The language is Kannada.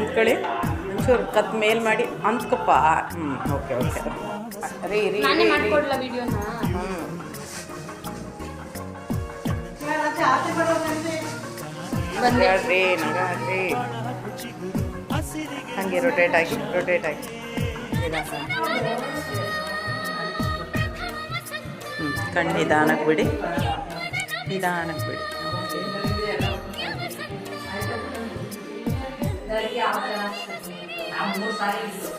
ಅಂದ್ಕೊಳ್ಳಿ, ಒಂಚೂರು ಕತ್ ಮೇಲ್ ಮಾಡಿ ಅಂದ್ಕಪ್ಪ. ಓಕೆ ಓಕೆ ರೀ ರೀ ನಾನೇ ಮಾಡ್ಕೊಡ್ಲ ವಿಡಿಯೋನ. ನಗಾಡ್ರಿ ನಗಾಡ್ರಿ, ಹಾಗೆ ರೊಟೇಟ್ ಆಗಿ ಕಣ್ಣು ನಿಧಾನಕ್ಕೆ ಬಿಡಿ. ಓಕೆ